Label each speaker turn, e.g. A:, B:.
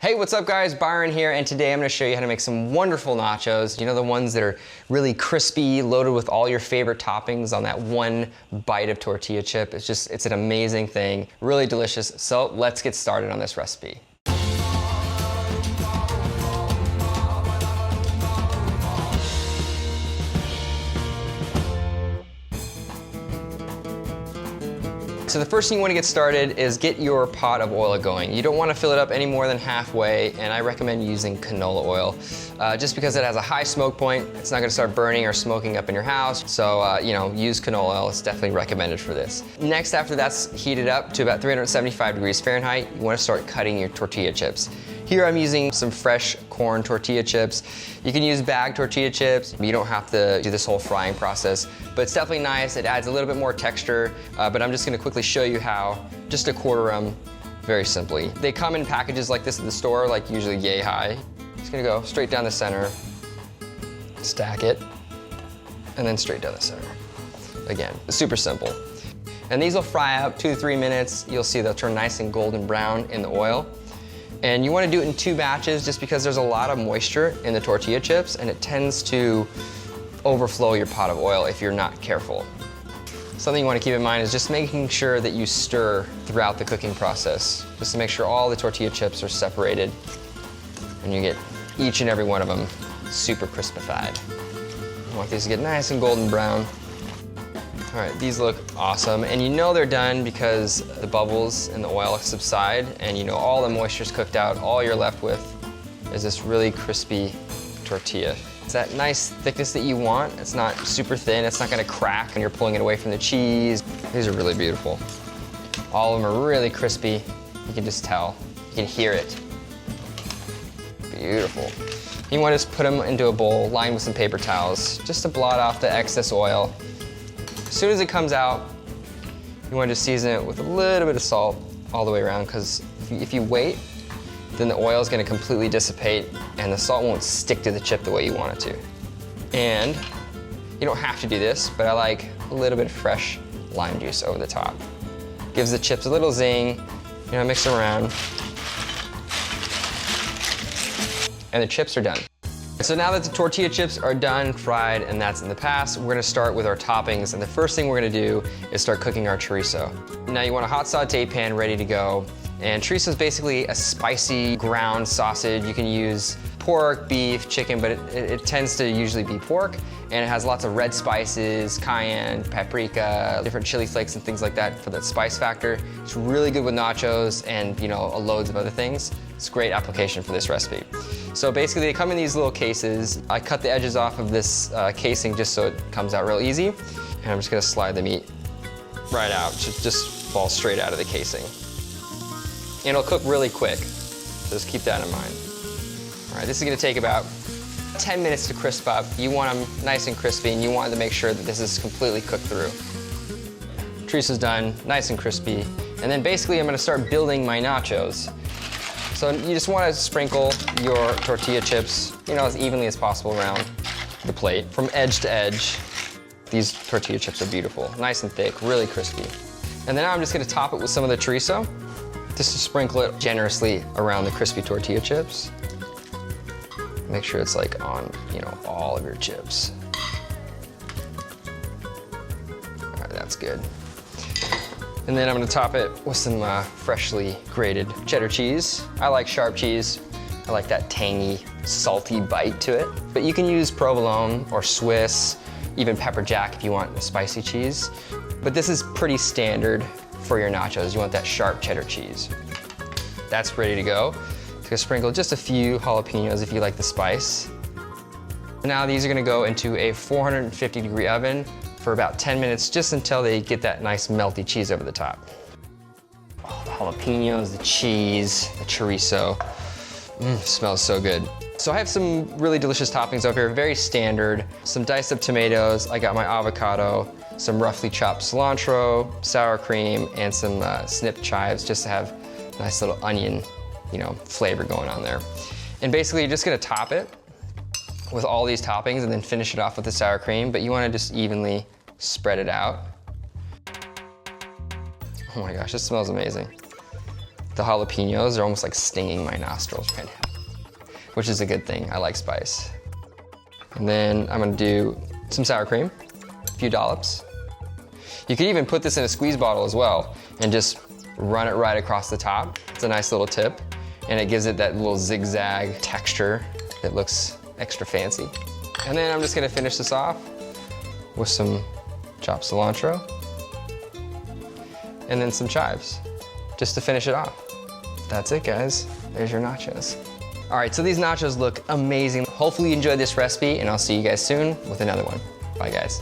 A: Hey, what's up guys? Byron here, and today I'm gonna show you how to make some wonderful nachos. You know, the ones that are really crispy, loaded with all your favorite toppings on that one bite of tortilla chip. It's an amazing thing, really delicious. So let's get started on this recipe. So the first thing you want to get started is get your pot of oil going. You don't want to fill it up any more than halfway, and I recommend using canola oil. Just because it has a high smoke point, it's not going to start burning or smoking up in your house. So, use canola oil. It's definitely recommended for this. Next, after that's heated up to about 375 degrees Fahrenheit, you want to start cutting your tortilla chips. Here I'm using some fresh corn tortilla chips. You can use bagged tortilla chips. You don't have to do this whole frying process, but it's definitely nice. It adds a little bit more texture, but I'm just gonna quickly show you how, just to quarter them very simply. They come in packages like this at the store, like usually yay high. Just gonna go straight down the center, stack it, and then straight down the center. Again, super simple. And these will fry up 2 to 3 minutes. You'll see they'll turn nice and golden brown in the oil. And you want to do it in 2 batches just because there's a lot of moisture in the tortilla chips and it tends to overflow your pot of oil if you're not careful. Something you want to keep in mind is just making sure that you stir throughout the cooking process, just to make sure all the tortilla chips are separated and you get each and every one of them super crispified. You want these to get nice and golden brown. All right, these look awesome, and you know they're done because the bubbles in the oil subside and you know all the moisture's cooked out. All you're left with is this really crispy tortilla. It's that nice thickness that you want. It's not super thin, it's not gonna crack when you're pulling it away from the cheese. These are really beautiful. All of them are really crispy. You can just tell, you can hear it. Beautiful. You wanna just put them into a bowl lined with some paper towels just to blot off the excess oil. As soon as it comes out, you want to season it with a little bit of salt all the way around, because if you wait, then the oil is going to completely dissipate and the salt won't stick to the chip the way you want it to. And you don't have to do this, but I like a little bit of fresh lime juice over the top. Gives the chips a little zing, mix them around. And the chips are done. So now that the tortilla chips are done, fried, and that's in the past, we're gonna start with our toppings, and the first thing we're gonna do is start cooking our chorizo. Now you want a hot saute pan ready to go, and chorizo is basically a spicy ground sausage. You can use pork, beef, chicken, but it tends to usually be pork, and it has lots of red spices, cayenne, paprika, different chili flakes and things like that for that spice factor. It's really good with nachos and loads of other things. It's a great application for this recipe. So basically they come in these little cases. I cut the edges off of this casing just so it comes out real easy. And I'm just gonna slide the meat right out, just fall straight out of the casing. And it'll cook really quick, so just keep that in mind. All right, this is gonna take about 10 minutes to crisp up. You want them nice and crispy, and you want to make sure that this is completely cooked through. Chorizo's done, nice and crispy. And then basically I'm gonna start building my nachos. So you just want to sprinkle your tortilla chips, as evenly as possible around the plate, from edge to edge. These tortilla chips are beautiful, nice and thick, really crispy. And then now I'm just going to top it with some of the chorizo, just to sprinkle it generously around the crispy tortilla chips. Make sure it's like on, all of your chips. All right, that's good. And then I'm gonna top it with some freshly grated cheddar cheese. I like sharp cheese. I like that tangy, salty bite to it. But you can use provolone or Swiss, even pepper jack if you want a spicy cheese. But this is pretty standard for your nachos. You want that sharp cheddar cheese. That's ready to go. So sprinkle just a few jalapeños if you like the spice. Now these are gonna go into a 450 degree oven for about 10 minutes, just until they get that nice melty cheese over the top. Oh, the jalapeños, the cheese, the chorizo. Smells so good. So I have some really delicious toppings over here, very standard. Some diced up tomatoes, I got my avocado, some roughly chopped cilantro, sour cream, and some snipped chives, just to have a nice little onion, flavor going on there. And basically you're just gonna top it with all these toppings and then finish it off with the sour cream, but you wanna just evenly spread it out. Oh my gosh, this smells amazing. The jalapeños are almost like stinging my nostrils right now, which is a good thing. I like spice. And then I'm gonna do some sour cream, a few dollops. You could even put this in a squeeze bottle as well and just run it right across the top. It's a nice little tip, and it gives it that little zigzag texture that looks extra fancy. And then I'm just gonna finish this off with some chopped cilantro and then some chives, just to finish it off. That's it, guys. There's your nachos. All right, so these nachos look amazing. Hopefully you enjoyed this recipe, and I'll see you guys soon with another one. Bye, guys.